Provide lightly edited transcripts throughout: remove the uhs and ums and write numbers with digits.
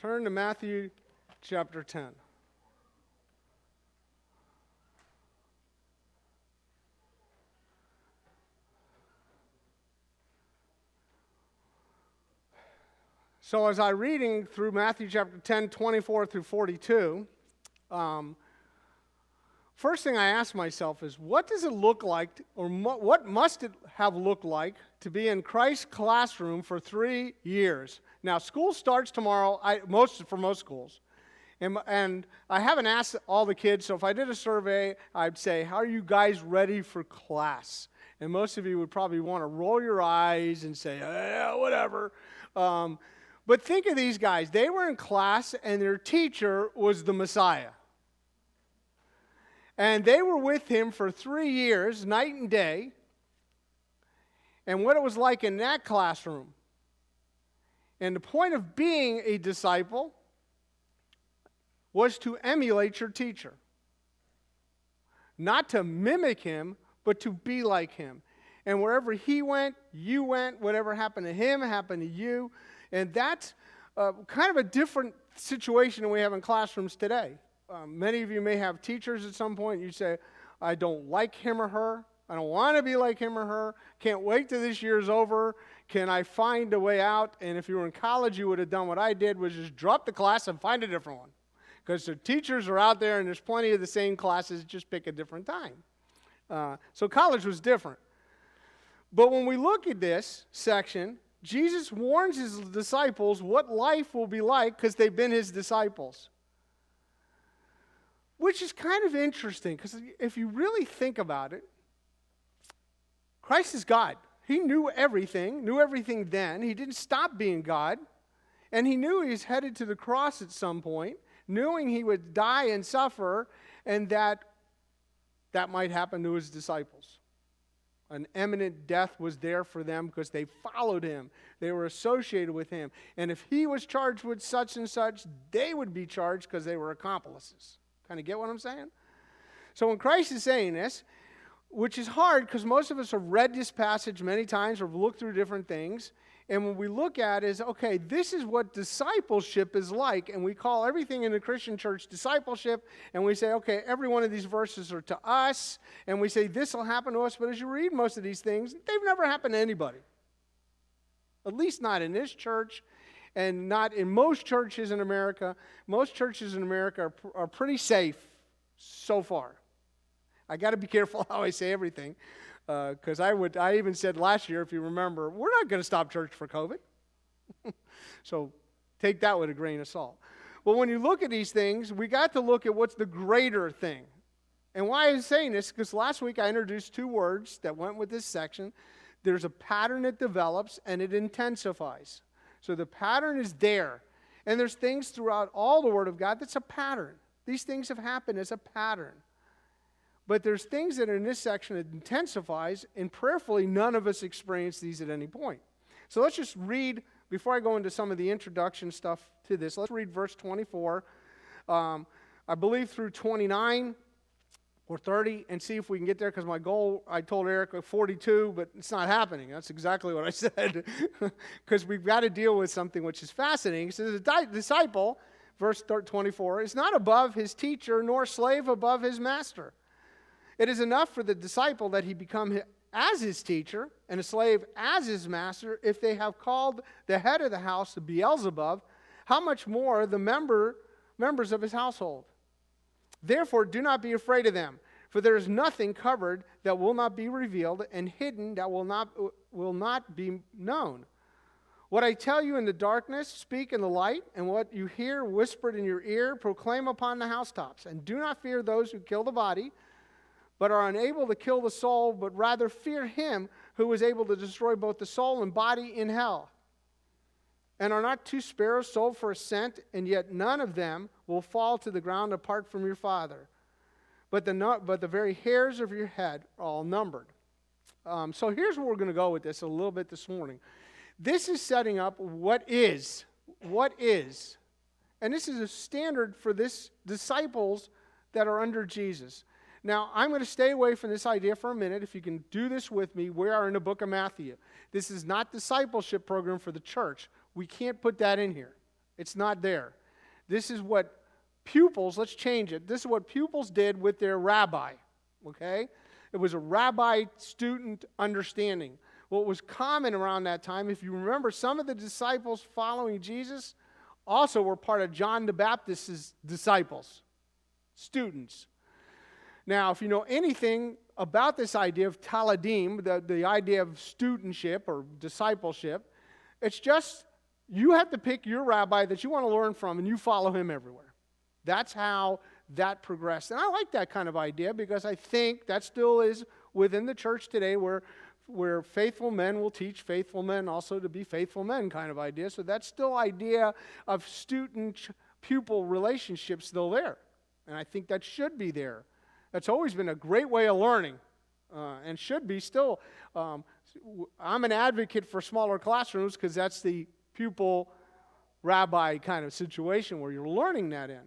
Turn to Matthew chapter 10. So as I'm reading through Matthew chapter 10, 24 through 42, first thing I ask myself is, what does it look like, or what must it have looked like to be in Christ's classroom for 3 years? Now, school starts tomorrow, for most schools. And I haven't asked all the kids, so if I did a survey, I'd say, how are you guys ready for class? And most of you would probably want to roll your eyes and say, yeah, whatever. But think of these guys. They were in class, and their teacher was the Messiah. And they were with him for 3 years, night and day. And what it was like in that classroom. And the point of being a disciple was to emulate your teacher. Not to mimic him, but to be like him. And wherever he went, you went. Whatever happened to him happened to you. And that's kind of a different situation than we have in classrooms today. Many of you may have teachers at some point. You say, I don't like him or her. I don't want to be like him or her. Can't wait till this year's over. Can I find a way out? And if you were in college, you would have done what I did, was just drop the class and find a different one. Because the teachers are out there and there's plenty of the same classes, just pick a different time. So college was different. But when we look at this section, Jesus warns his disciples what life will be like because they've been his disciples. Which is kind of interesting, because if you really think about it, Christ is God. He knew everything then. He didn't stop being God. And he knew he was headed to the cross at some point, knowing he would die and suffer, and that might happen to his disciples. An imminent death was there for them because they followed him. They were associated with him. And if he was charged with such and such, they would be charged because they were accomplices. Kind of get what I'm saying? So when Christ is saying this, which is hard because most of us have read this passage many times or looked through different things, and when we look at it is, okay, this is what discipleship is like, and we call everything in the Christian church discipleship, and we say, okay, every one of these verses are to us, and we say this will happen to us, but as you read most of these things, they've never happened to anybody. At least not in this church, and not in most churches in America. Most churches in America are pretty safe so far. I got to be careful how I say everything, because I even said last year, if you remember, we're not going to stop church for COVID. So take that with a grain of salt. But when you look at these things, we got to look at what's the greater thing. And why I'm saying this, because last week I introduced 2 words that went with this section. There's a pattern that develops and it intensifies. So the pattern is there. And there's things throughout all the Word of God that's a pattern. These things have happened as a pattern. But there's things that are in this section that intensifies, and prayerfully none of us experience these at any point. So let's just read, before I go into some of the introduction stuff to this, let's read verse 24, I believe through 29 or 30, and see if we can get there, because my goal, I told Eric, 42, but it's not happening. That's exactly what I said, because we've got to deal with something which is fascinating. It says, a disciple, verse 24, is not above his teacher, nor slave above his master. It is enough for the disciple that he become as his teacher and a slave as his master. If they have called the head of the house Beelzebub, how much more the members of his household? Therefore, do not be afraid of them, for there is nothing covered that will not be revealed, and hidden that will not be known. What I tell you in the darkness, speak in the light, and what you hear whispered in your ear, proclaim upon the housetops. And do not fear those who kill the body, but are unable to kill the soul, but rather fear him who is able to destroy both the soul and body in hell. And are not 2 sparrows sold for a cent, and yet none of them will fall to the ground apart from your Father. But the very hairs of your head are all numbered. So here's where we're going to go with this a little bit this morning. This is setting up what is. And this is a standard for this disciples that are under Jesus. Now, I'm going to stay away from this idea for a minute. If you can do this with me, we are in the book of Matthew. This is not discipleship program for the church. We can't put that in here. It's not there. This is what pupils, let's change it. This is what pupils did with their rabbi, okay? It was a rabbi-student understanding. What was common around that time, if you remember, some of the disciples following Jesus also were part of John the Baptist's disciples, students. Now, if you know anything about this idea of taladim, the idea of studentship or discipleship, it's just you have to pick your rabbi that you want to learn from and you follow him everywhere. That's how that progressed. And I like that kind of idea because I think that still is within the church today where faithful men will teach faithful men also to be faithful men kind of idea. So that's still idea of student-pupil relationships still there. And I think that should be there. That's always been a great way of learning and should be still. I'm an advocate for smaller classrooms because that's the pupil-rabbi kind of situation where you're learning that in.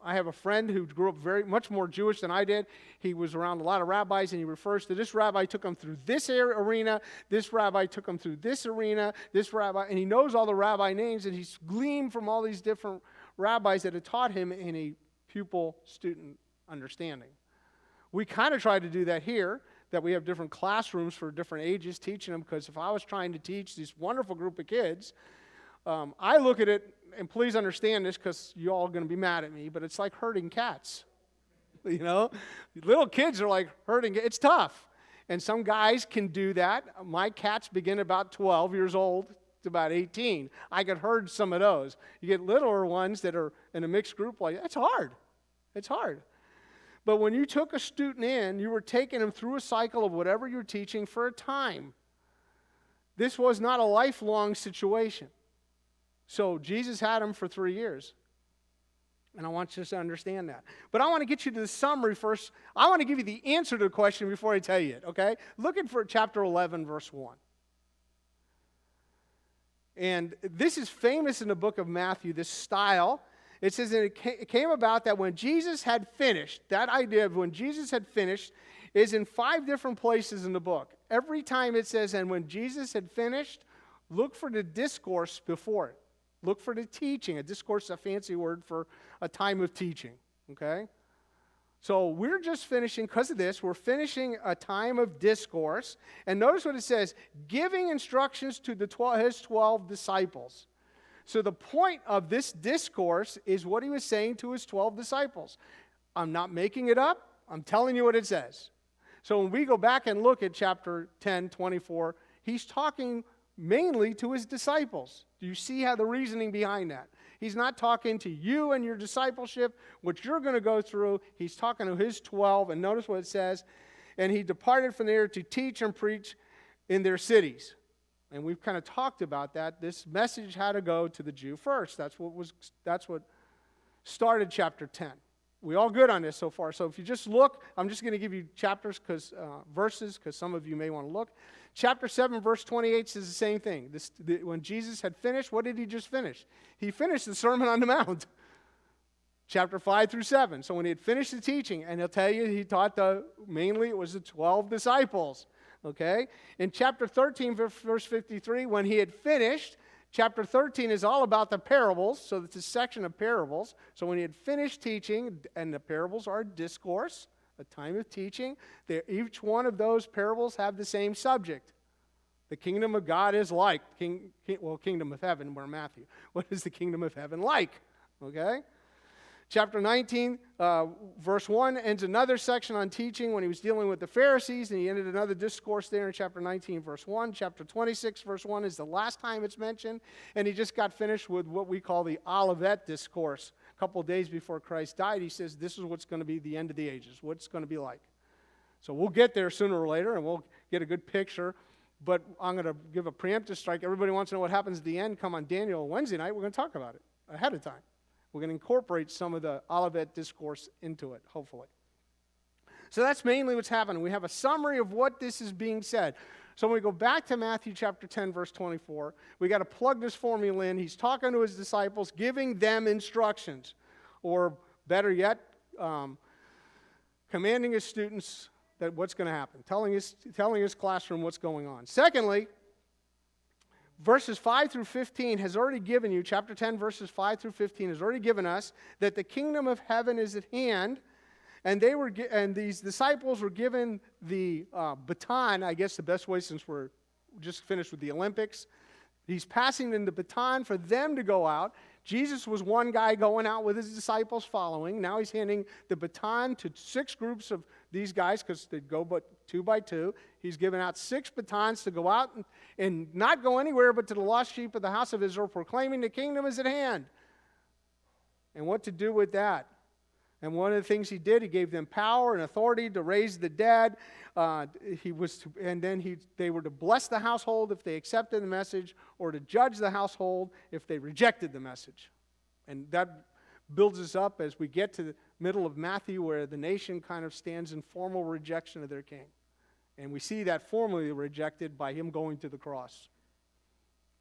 I have a friend who grew up very much more Jewish than I did. He was around a lot of rabbis, and he refers to this rabbi took him through this arena, this rabbi took him through this arena, this rabbi, and he knows all the rabbi names, and he's gleaned from all these different rabbis that had taught him in a pupil-student understanding. We kind of try to do that here, that we have different classrooms for different ages teaching them, because if I was trying to teach this wonderful group of kids, I look at it, and please understand this because you all are going to be mad at me, but it's like herding cats. You know? Little kids are like herding. It's tough. And some guys can do that. My cats begin about 12 years old to about 18. I could herd some of those. You get littler ones that are in a mixed group like that's hard. It's hard. But when you took a student in, you were taking them through a cycle of whatever you're teaching for a time. This was not a lifelong situation. So Jesus had them for 3 years. And I want you to understand that. But I want to get you to the summary first. I want to give you the answer to the question before I tell you it, okay? Looking for chapter 11, verse 1. And this is famous in the book of Matthew, this style. It says that it came about that when Jesus had finished, that idea of when Jesus had finished is in 5 different places in the book. Every time it says, and when Jesus had finished, look for the discourse before it. Look for the teaching. A discourse is a fancy word for a time of teaching, okay? So we're just finishing, because of this, we're finishing a time of discourse. And notice what it says, giving instructions to his 12 disciples. So the point of this discourse is what he was saying to his 12 disciples. I'm not making it up. I'm telling you what it says. So when we go back and look at chapter 10, 24, he's talking mainly to his disciples. Do you see how the reasoning behind that? He's not talking to you and your discipleship, what you're going to go through. He's talking to his 12, and notice what it says. And he departed from there to teach and preach in their cities. And we've kind of talked about that. This message had to go to the Jew first. That's what started chapter 10. We all good on this so far. So if you just look, I'm just going to give you chapters, verses, because some of you may want to look. Chapter 7, verse 28 says the same thing. When Jesus had finished, what did he just finish? He finished the Sermon on the Mount. Chapter 5 through 7. So when he had finished the teaching, and he'll tell you he taught mainly it was the 12 disciples. Okay? In chapter 13, verse 53, when he had finished, chapter 13 is all about the parables, so it's a section of parables. So when he had finished teaching, and the parables are discourse, a time of teaching, each one of those parables have the same subject. The kingdom of God is like, kingdom of heaven, we're Matthew. What is the kingdom of heaven like? Okay? Chapter 19, verse 1 ends another section on teaching when he was dealing with the Pharisees, and he ended another discourse there in chapter 19, verse 1. Chapter 26, verse 1 is the last time it's mentioned, and he just got finished with what we call the Olivet discourse. A couple of days before Christ died, he says, this is what's going to be the end of the ages, what it's going to be like. So we'll get there sooner or later, and we'll get a good picture, but I'm going to give a preemptive strike. Everybody wants to know what happens at the end. Come on Daniel Wednesday night, we're going to talk about it ahead of time. We're going to incorporate some of the Olivet discourse into it, hopefully. So that's mainly what's happening. We have a summary of what this is being said. So when we go back to Matthew chapter 10, verse 24, we got to plug this formula in. He's talking to his disciples, giving them instructions. Or better yet, commanding his students that what's going to happen. Telling his classroom what's going on. Secondly, verses 5 through 15 has already given you, chapter 10, verses 5 through 15 has already given us that the kingdom of heaven is at hand, and these disciples were given the baton, I guess the best way, since we're just finished with the Olympics. He's passing them the baton for them to go out. Jesus was one guy going out with his disciples following. Now he's handing the baton to 6 groups of these guys, because they'd go but 2 by 2. He's given out 6 batons to go out and not go anywhere but to the lost sheep of the house of Israel, proclaiming the kingdom is at hand. And what to do with that? And one of the things he did, he gave them power and authority to raise the dead. They were to bless the household if they accepted the message, or to judge the household if they rejected the message. And that builds us up as we get to the middle of Matthew, where the nation kind of stands in formal rejection of their king. And we see that formally rejected by him going to the cross.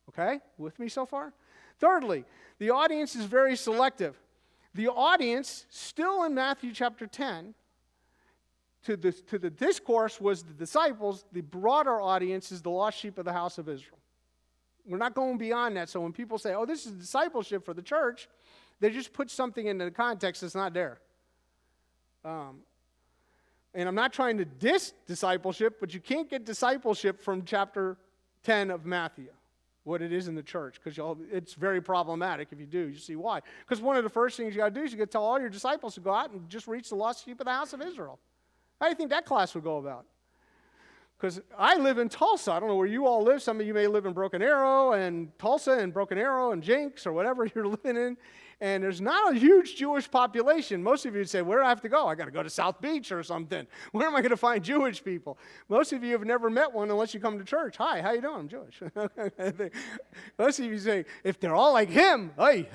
Okay? With me so far? Thirdly, the audience is very selective. The audience, still in Matthew chapter 10, to the discourse was the disciples. The broader audience is the lost sheep of the house of Israel. We're not going beyond that. So when people say, oh, this is discipleship for the church, they just put something into the context that's not there. And I'm not trying to diss discipleship, but you can't get discipleship from chapter 10 of Matthew, what it is in the church, because it's very problematic if you do. You see why. Because one of the first things you got to do is you got to tell all your disciples to go out and just reach the lost sheep of the house of Israel. How do you think that class would go about? Because I live in Tulsa. I don't know where you all live. Some of you may live in Broken Arrow and Tulsa and Broken Arrow and Jenks or whatever you're living in. And there's not a huge Jewish population. Most of you would say, where do I have to go? I got to go to South Beach or something. Where am I going to find Jewish people? Most of you have never met one unless you come to church. Hi, how you doing? I'm Jewish. Most of you say, if they're all like him, hey.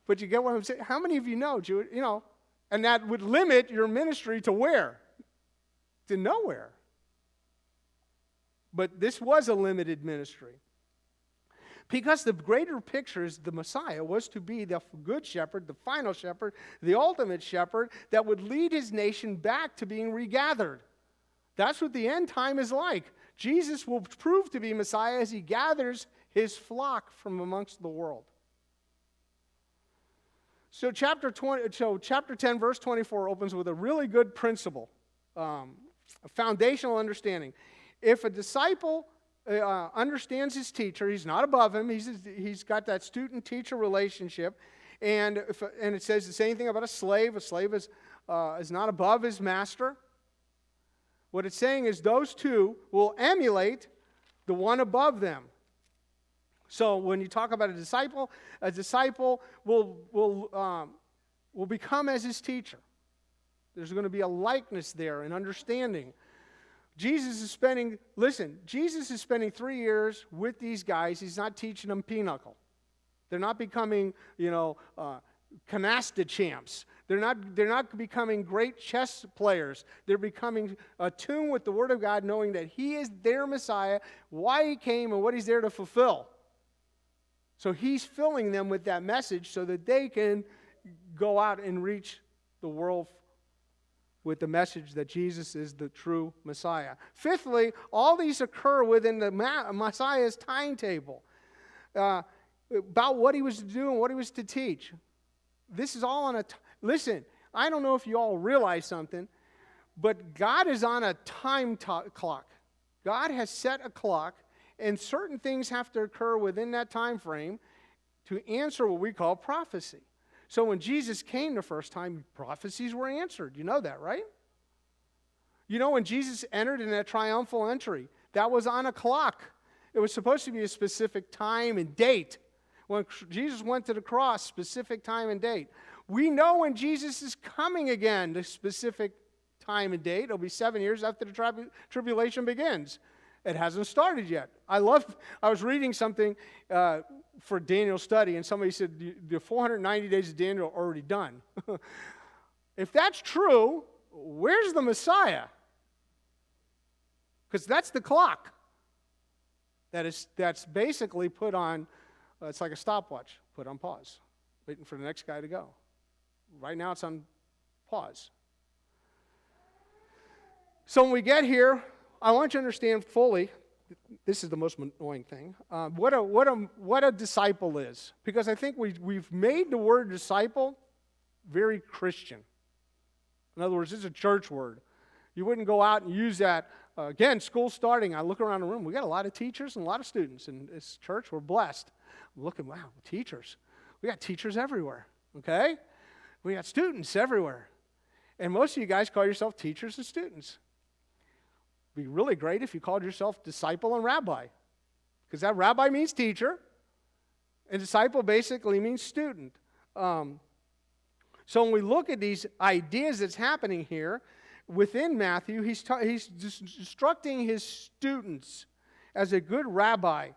But you get what I'm saying? How many of you know Jewish, and that would limit your ministry to where? To nowhere. But this was a limited ministry. Because the greater picture is the Messiah was to be the good shepherd, the final shepherd, the ultimate shepherd that would lead his nation back to being regathered. That's what the end time is like. Jesus will prove to be Messiah as he gathers his flock from amongst the world. So chapter 10, verse 24 opens with a really good principle, a foundational understanding. If a disciple understands his teacher, he's not above him, he's got that student-teacher relationship, and it says the same thing about a slave. A slave is not above his master. What it's saying is those two will emulate the one above them. So when you talk about a disciple will become as his teacher. There's going to be a likeness there, an understanding. Jesus is spending 3 years with these guys. He's not teaching them pinochle. They're not becoming, canasta champs. They're not becoming great chess players. They're becoming attuned with the Word of God, knowing that He is their Messiah, why He came, and what He's there to fulfill. So He's filling them with that message so that they can go out and reach the world with the message that Jesus is the true Messiah. Fifthly, all these occur within the Messiah's timetable about what He was to do and what He was to teach. This is all on a... Listen, I don't know if you all realize something, but God is on a time clock. God has set a clock, and certain things have to occur within that time frame to answer what we call prophecy. So when Jesus came the first time, prophecies were answered. You know that, right? You know, when Jesus entered in that triumphal entry, that was on a clock. It was supposed to be a specific time and date. When Jesus went to the cross, specific time and date. We know when Jesus is coming again, the specific time and date. It'll be 7 years after the tribulation begins. It hasn't started yet. I was reading something for Daniel's study, and somebody said the 490 days of Daniel are already done. If that's true, where's the Messiah? Because that's the clock. That's basically put on, it's like a stopwatch, put on pause, waiting for the next guy to go. Right now it's on pause. So when we get here, I want you to understand fully this is the most annoying thing, what a disciple is. Because I think we've made the word disciple very Christian. In other words, it's a church word. You wouldn't go out and use that. Again, school starting, I look around the room. We got a lot of teachers and a lot of students in this church. We're blessed. I'm looking, wow, teachers. We got teachers everywhere, okay? We got students everywhere. And most of you guys call yourself teachers and students. It'd be really great if you called yourself disciple and rabbi, because that rabbi means teacher, and disciple basically means student. So when we look at these ideas that's happening here, within Matthew, he's instructing his students as a good rabbi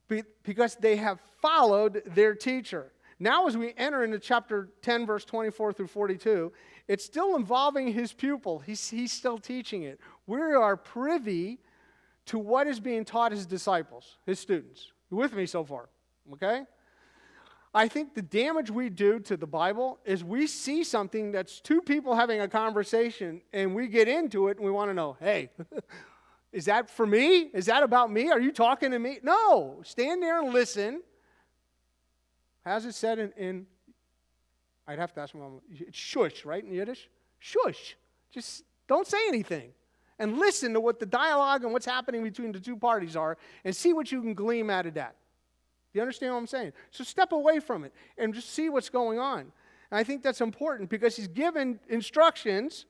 because they have followed their teacher. Now as we enter into chapter 10, verse 24 through 42, it's still involving his pupil. He's still teaching it. We are privy to what is being taught his disciples, his students. You with me so far? Okay? I think the damage we do to the Bible is we see something that's two people having a conversation and we get into it and we want to know, hey, is that for me? Is that about me? Are you talking to me? No. Stand there and listen. How's it said in I'd have to ask my mom, it's shush, right, in Yiddish? Shush. Just don't say anything. And listen to what the dialogue and what's happening between the two parties are and see what you can glean out of that. Do you understand what I'm saying? So step away from it and just see what's going on. And I think that's important because he's given instructions,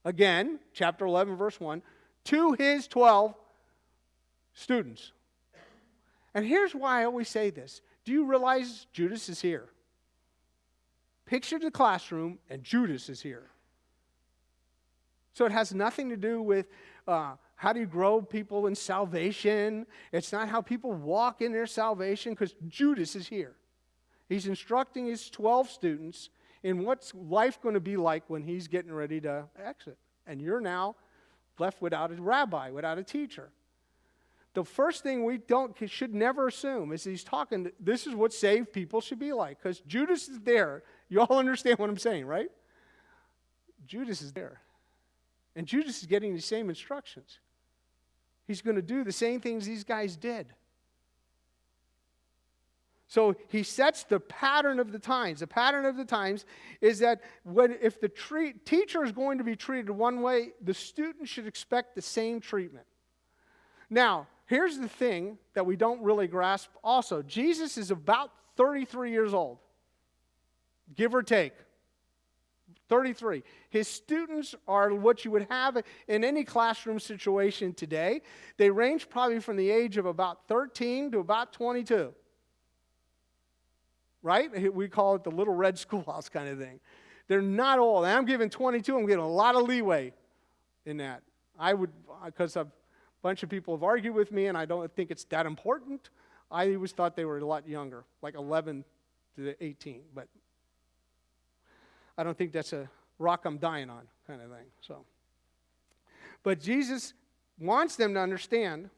again, chapter 11, verse 1, to his 12 students. And here's why I always say this. Do you realize Judas is here? Picture the classroom and Judas is here. So it has nothing to do with how do you grow people in salvation? It's not how people walk in their salvation because Judas is here. He's instructing his 12 students in what's life going to be like when he's getting ready to exit. And you're now left without a rabbi, without a teacher. The first thing we should never assume is he's talking, this is what saved people should be like. Because Judas is there. You all understand what I'm saying, right? Judas is there. And Judas is getting the same instructions. He's going to do the same things these guys did. So he sets the pattern of the times. The pattern of the times is that if the teacher is going to be treated one way, the student should expect the same treatment. Now, here's the thing that we don't really grasp also. Jesus is about 33 years old, give or take. 33. His students are what you would have in any classroom situation today. They range probably from the age of about 13 to about 22. Right? We call it the little red schoolhouse kind of thing. They're not old. And I'm giving 22, I'm getting a lot of leeway in that. I would, because a bunch of people have argued with me and I don't think it's that important. I always thought they were a lot younger, like 11 to 18. But I don't think that's a rock I'm dying on kind of thing. So, but Jesus wants them to understand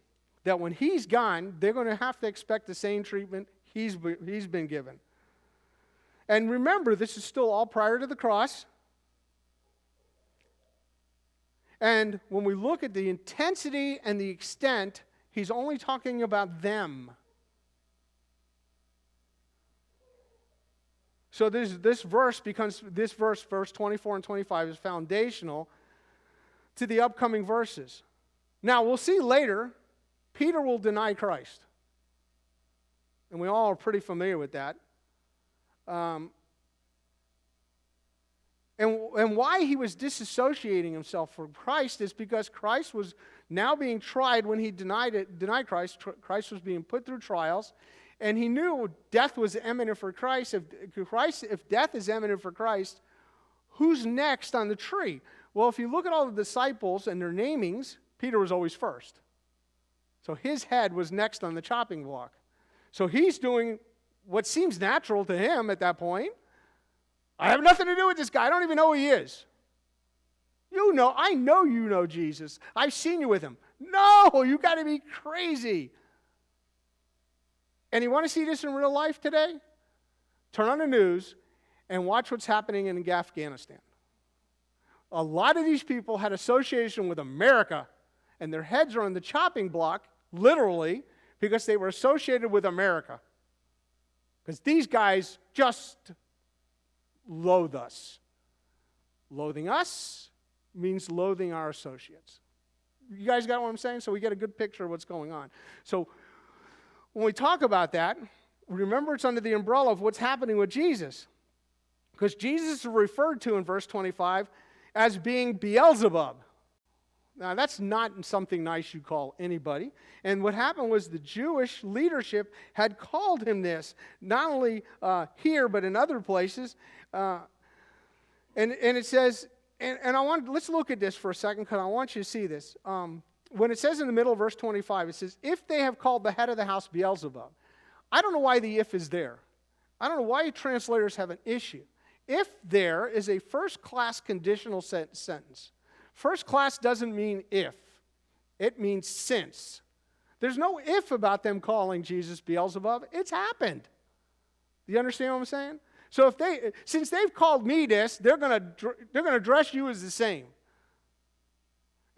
that when he's gone, they're going to have to expect the same treatment he's been given. And remember, this is still all prior to the cross. And when we look at the intensity and the extent, he's only talking about them. So this verse, verse 24 and 25, is foundational to the upcoming verses. Now, we'll see later, Peter will deny Christ. And we all are pretty familiar with that. And why he was disassociating himself from Christ is because Christ was now being tried when he denied Christ. Christ was being put through trials. And he knew death was imminent for Christ. If death is imminent for Christ, who's next on the tree? Well, if you look at all the disciples and their namings, Peter was always first. So his head was next on the chopping block. So he's doing what seems natural to him at that point. I have nothing to do with this guy. I don't even know who he is. I know you know Jesus. I've seen you with him. No, you got to be crazy. And you want to see this in real life today? Turn on the news and watch what's happening in Afghanistan. A lot of these people had association with America and their heads are on the chopping block, literally, because they were associated with America. Because these guys just loathe us. Loathing us means loathing our associates. You guys got what I'm saying? So we get a good picture of what's going on. So when we talk about that, remember it's under the umbrella of what's happening with Jesus. Because Jesus is referred to in verse 25 as being Beelzebub. Now, that's not something nice you call anybody. And what happened was the Jewish leadership had called him this, not only here, but in other places. And it says, let's look at this for a second, because I want you to see this. When it says in the middle of verse 25, it says, if they have called the head of the house Beelzebub. I don't know why the if is there. I don't know why translators have an issue. If there is a first-class conditional sentence. First class doesn't mean if. It means since. There's no if about them calling Jesus Beelzebub. It's happened. Do you understand what I'm saying? So since they've called me this, they're going to dress you as the same.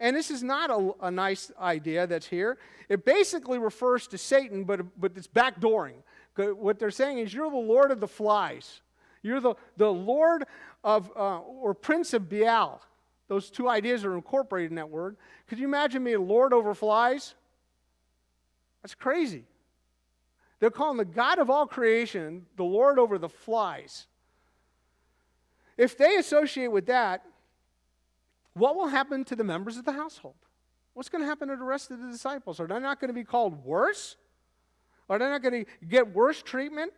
And this is not a nice idea that's here. It basically refers to Satan, but it's backdooring. What they're saying is you're the Lord of the flies. You're the Lord of, or Prince of Baal. Those two ideas are incorporated in that word. Could you imagine being Lord over flies? That's crazy. They're calling the God of all creation the Lord over the flies. If they associate with that, what will happen to the members of the household? What's going to happen to the rest of the disciples? Are they not going to be called worse? Are they not going to get worse treatment?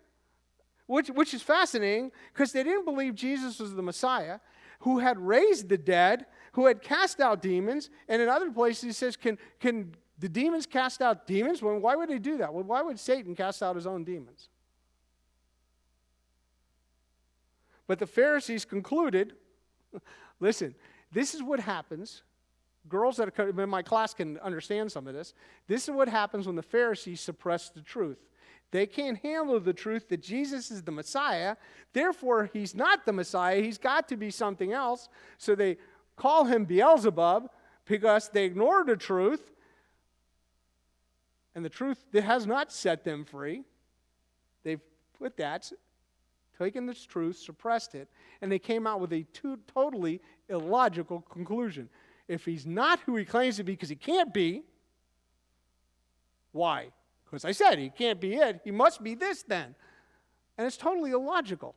Which is fascinating, because they didn't believe Jesus was the Messiah, who had raised the dead, who had cast out demons, and in other places he says, can the demons cast out demons? Well, why would they do that? Well, why would Satan cast out his own demons? But the Pharisees concluded, listen, this is what happens. Girls that are in my class can understand some of this. This is what happens when the Pharisees suppress the truth. They can't handle the truth that Jesus is the Messiah. Therefore, he's not the Messiah. He's got to be something else. So they call him Beelzebub because they ignore the truth. And the truth that has not set them free. They've put that, taken this truth, suppressed it, and they came out with a totally illogical conclusion. If he's not who he claims to be, because he can't be, why? Because I said he can't be it. He must be this then. And it's totally illogical.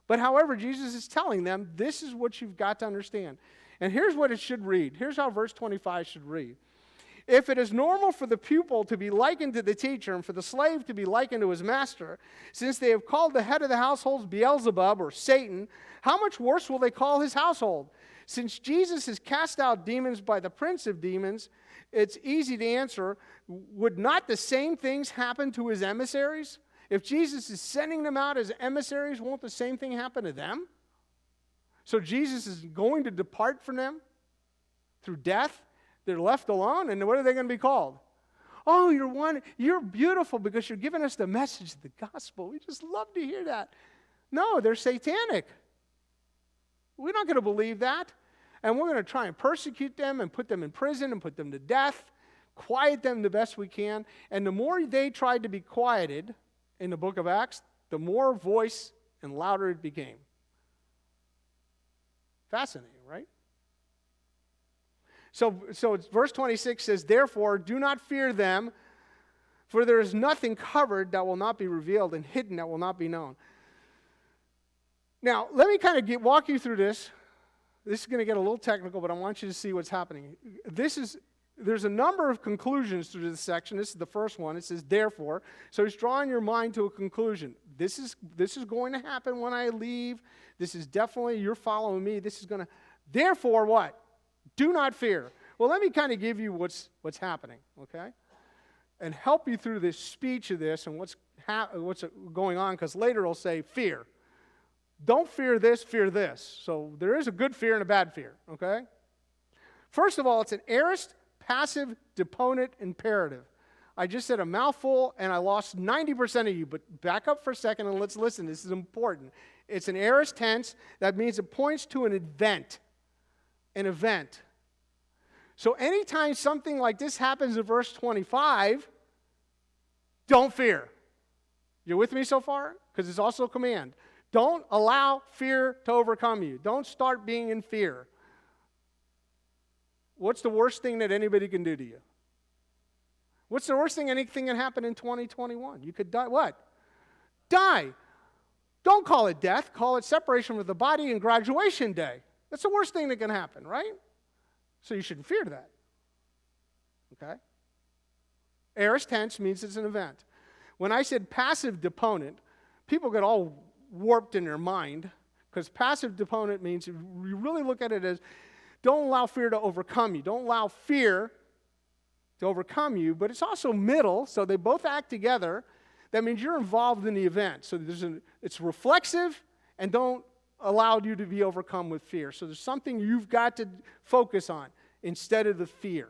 But however, Jesus is telling them, this is what you've got to understand. And here's what it should read. Here's how verse 25 should read. If it is normal for the pupil to be likened to the teacher and for the slave to be likened to his master, since they have called the head of the household Beelzebub or Satan, how much worse will they call his household? Since Jesus has cast out demons by the prince of demons, it's easy to answer, would not the same things happen to his emissaries? If Jesus is sending them out as emissaries, won't the same thing happen to them? So Jesus is going to depart from them through death. They're left alone, and what are they going to be called? Oh, you're beautiful because you're giving us the message of the gospel. We just love to hear that. No, they're satanic. We're not going to believe that. And we're going to try and persecute them and put them in prison and put them to death, quiet them the best we can. And the more they tried to be quieted in the book of Acts, the more voice and louder it became. Fascinating, right? So verse 26 says, therefore, do not fear them, for there is nothing covered that will not be revealed and hidden that will not be known. Now, let me kind of walk you through this. This is going to get a little technical, but I want you to see what's happening. There's a number of conclusions through this section. This is the first one. It says, therefore. So he's drawing your mind to a conclusion. This is going to happen when I leave. This is definitely, you're following me. This is going to, therefore what? Do not fear. Well, let me kind of give you what's happening, okay? And help you through this speech of this and what's going on, because later it'll say fear. Don't fear this, fear this. So there is a good fear and a bad fear, okay? First of all, it's an aorist, passive, deponent imperative. I just said a mouthful and I lost 90% of you, but back up for a second and let's listen. This is important. It's an aorist tense. That means it points to an event. An event. So anytime something like this happens in verse 25, don't fear. You with me so far? Because it's also a command. Don't allow fear to overcome you. Don't start being in fear. What's the worst thing that anybody can do to you? What's the worst thing anything can happen in 2021? You could die. What? Die. Don't call it death. Call it separation from the body and graduation day. That's the worst thing that can happen, right? So you shouldn't fear that. Okay? Aorist tense means it's an event. When I said passive deponent, people get all warped in their mind, because passive deponent means, if you really look at it as, don't allow fear to overcome you. Don't allow fear to overcome you, but it's also middle, so they both act together. That means you're involved in the event. So it's reflexive, and don't allow you to be overcome with fear. So there's something you've got to focus on instead of the fear.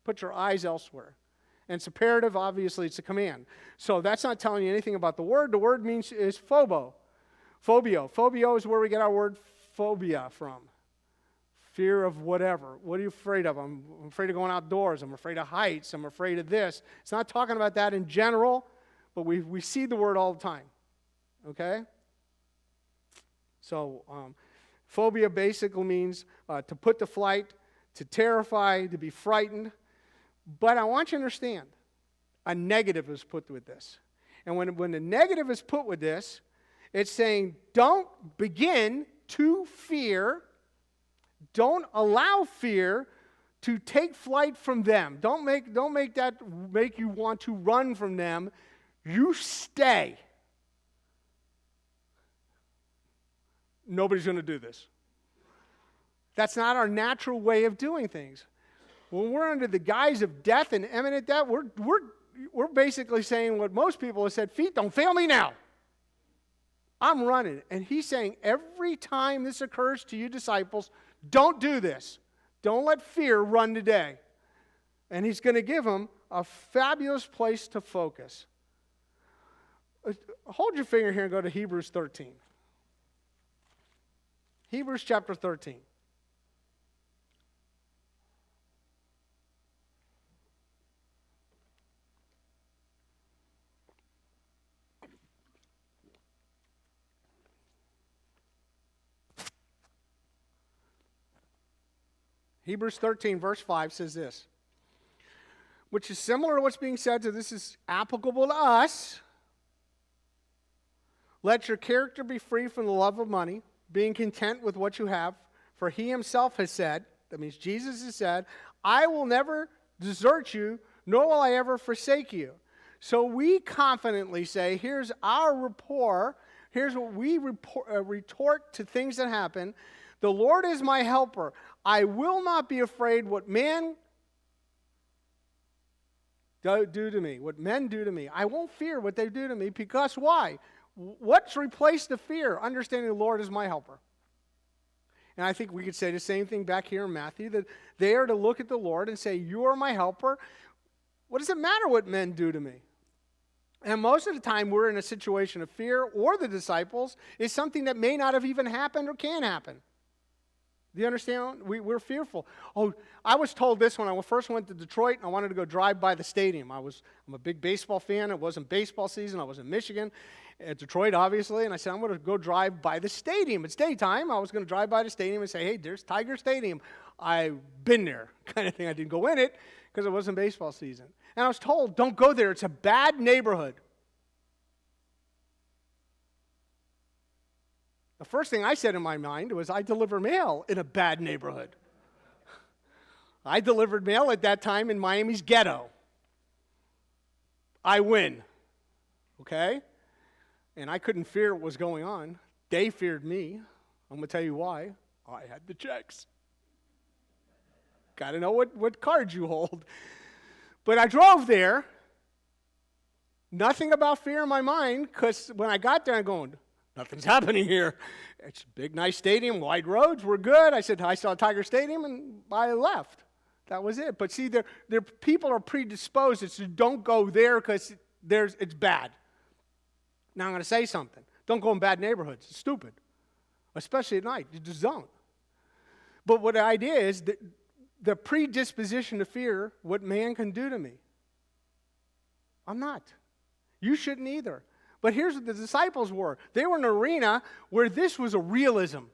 Put your eyes elsewhere. And it's imperative, obviously, it's a command. So that's not telling you anything about the word. The word is phobio. Phobio is where we get our word phobia from. Fear of whatever. What are you afraid of? I'm afraid of going outdoors. I'm afraid of heights. I'm afraid of this. It's not talking about that in general, but we see the word all the time. Okay? So phobia basically means to put to flight, to terrify, to be frightened. But I want you to understand, a negative is put with this. And when the negative is put with this, it's saying, don't begin to fear. Don't allow fear to take flight from them. Don't make that make you want to run from them. You stay. Nobody's going to do this. That's not our natural way of doing things. When we're under the guise of death and imminent death, we're basically saying what most people have said, feet, don't fail me now. I'm running. And he's saying every time this occurs to you disciples, don't do this. Don't let fear run today. And he's going to give them a fabulous place to focus. Hold your finger here and go to Hebrews 13. Hebrews chapter 13. Hebrews 13, verse 5 says this, which is similar to what's being said, so this is applicable to us. Let your character be free from the love of money, being content with what you have, for he himself has said, that means Jesus has said, I will never desert you, nor will I ever forsake you. So we confidently say, here's our rapport, here's what we retort to things that happen. The Lord is my helper. I will not be afraid what man do to me, what men do to me. I won't fear what they do to me, because why? What's replaced the fear? Understanding the Lord is my helper. And I think we could say the same thing back here in Matthew, that they are to look at the Lord and say, you are my helper. What does it matter what men do to me? And most of the time we're in a situation of fear, or the disciples, is something that may not have even happened or can happen. Do you understand? We're fearful. Oh, I was told this when I first went to Detroit, and I wanted to go drive by the stadium. I'm a big baseball fan. It wasn't baseball season. I was in Michigan, at Detroit, obviously, and I said, I'm going to go drive by the stadium. It's daytime. I was going to drive by the stadium and say, hey, there's Tiger Stadium. I've been there, kind of thing. I didn't go in it because it wasn't baseball season. And I was told, don't go there. It's a bad neighborhood. The first thing I said in my mind was, I deliver mail in a bad neighborhood. I delivered mail at that time in Miami's ghetto. I win. Okay? And I couldn't fear what was going on. They feared me. I'm going to tell you why. I had the checks. Got to know what cards you hold. But I drove there. Nothing about fear in my mind, because when I got there, I'm going, nothing's happening here. It's a big, nice stadium, wide roads, we're good. I said, I saw Tiger Stadium, and I left. That was it. But see, their people are predisposed. It's don't go there because it's bad. Now I'm going to say something. Don't go in bad neighborhoods. It's stupid. Especially at night. You just don't. But what the idea is that the predisposition to fear what man can do to me. I'm not. You shouldn't either. But here's what the disciples were. They were in an arena where this was a realism.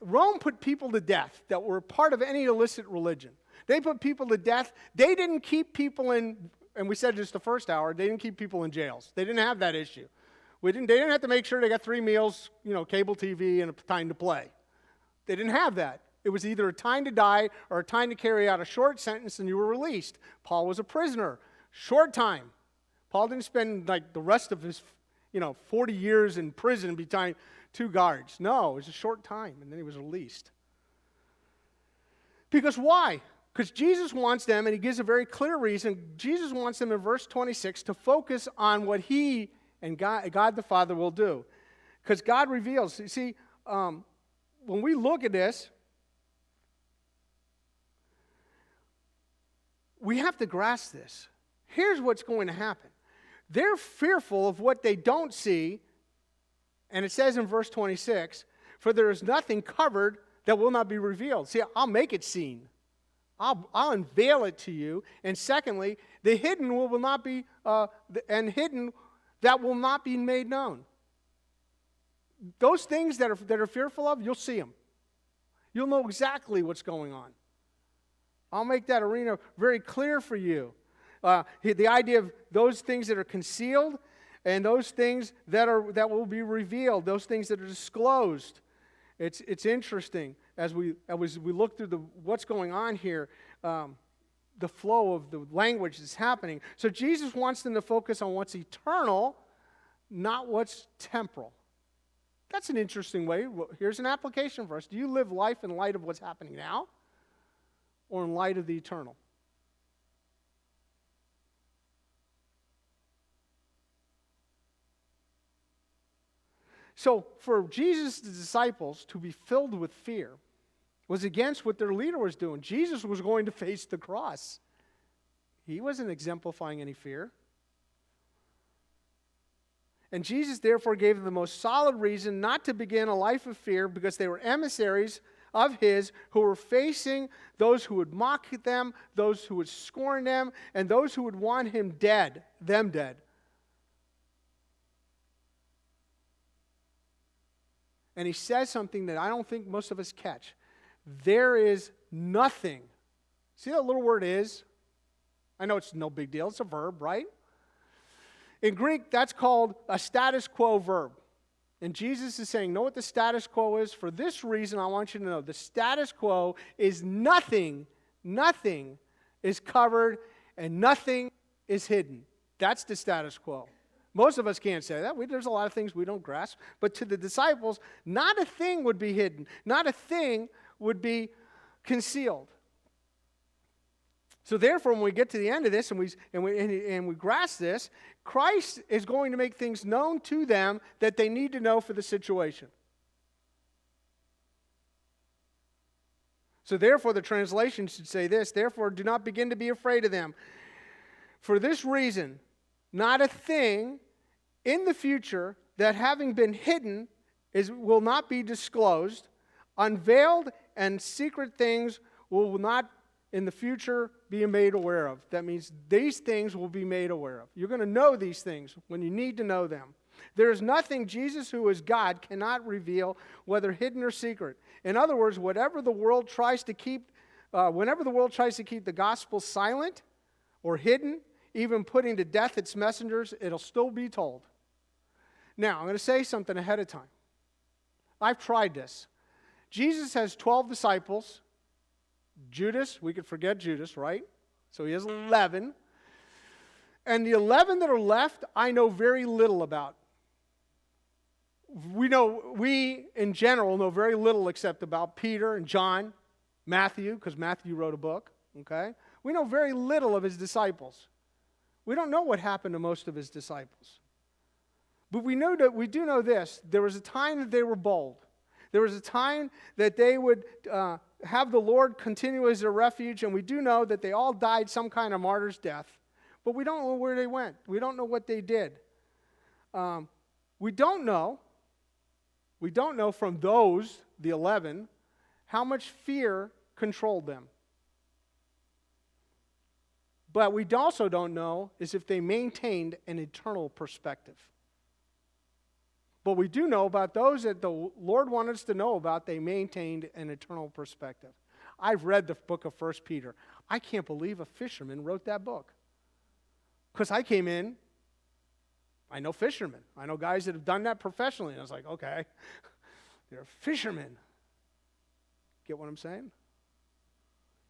Rome put people to death that were part of any illicit religion. They put people to death. They didn't keep people in, and we said this the first hour, they didn't keep people in jails. They didn't have that issue. They didn't have to make sure they got 3 meals, cable TV, and a time to play. They didn't have that. It was either a time to die or a time to carry out a short sentence and you were released. Paul was a prisoner. Short time. Paul didn't spend like the rest of his 40 years in prison behind 2 guards. No, it was a short time and then he was released. Because why? Because Jesus wants them, and he gives a very clear reason. Jesus wants them in verse 26 to focus on what he and God the Father will do. Because God reveals. You see, when we look at this, we have to grasp this. Here's what's going to happen. They're fearful of what they don't see, and it says in verse 26, for there is nothing covered that will not be revealed. See, I'll make it seen. I'll unveil it to you. And secondly, the hidden will not be, hidden that will not be made known. Those things that are fearful of, you'll see them. You'll know exactly what's going on. I'll make that arena very clear for you. The idea of those things that are concealed and those things that will be revealed, those things that are disclosed. It's interesting as we look through what's going on here, the flow of the language that's happening. So Jesus wants them to focus on what's eternal, not what's temporal. That's an interesting way. Here's an application for us. Do you live life in light of what's happening now or in light of the eternal? So for Jesus' disciples to be filled with fear was against what their leader was doing. Jesus was going to face the cross. He wasn't exemplifying any fear. And Jesus therefore gave them the most solid reason not to begin a life of fear, because they were emissaries of his who were facing those who would mock them, those who would scorn them, and those who would want him dead, them dead. And he says something that I don't think most of us catch. There is nothing. See that little word is? I know it's no big deal. It's a verb, right? In Greek, that's called a status quo verb. And Jesus is saying, know what the status quo is? For this reason, I want you to know. The status quo is nothing is covered and nothing is hidden. That's the status quo. Most of us can't say that. There's a lot of things we don't grasp. But to the disciples, not a thing would be hidden. Not a thing would be concealed. So therefore, when we get to the end of this and we grasp this, Christ is going to make things known to them that they need to know for the situation. So therefore, the translation should say this: therefore, do not begin to be afraid of them. For this reason, not a thing in the future that having been hidden will not be disclosed, unveiled, and secret things will not in the future be made aware of. That means these things will be made aware of. You're going to know these things when you need to know them. There is nothing Jesus, who is God, cannot reveal, whether hidden or secret. In other words, whenever the world tries to keep the gospel silent or hidden, even putting to death its messengers, it'll still be told. Now, I'm going to say something ahead of time. I've tried this. Jesus has 12 disciples. Judas, we could forget Judas, right? So he has 11. And the 11 that are left, I know very little about. We in general know very little except about Peter and John, Matthew, because Matthew wrote a book, okay? We know very little of his disciples. We don't know what happened to most of his disciples. But we do know this. There was a time that they were bold. There was a time that they would have the Lord continue as their refuge, and we do know that they all died some kind of martyr's death. But we don't know where they went. We don't know what they did. We don't know from those, the 11, how much fear controlled them. But we also don't know is if they maintained an eternal perspective. But we do know about those that the Lord wanted us to know about, they maintained an eternal perspective. I've read the book of 1 Peter. I can't believe a fisherman wrote that book. Because I came in, I know fishermen. I know guys that have done that professionally. And I was like, okay, they're fishermen. Get what I'm saying?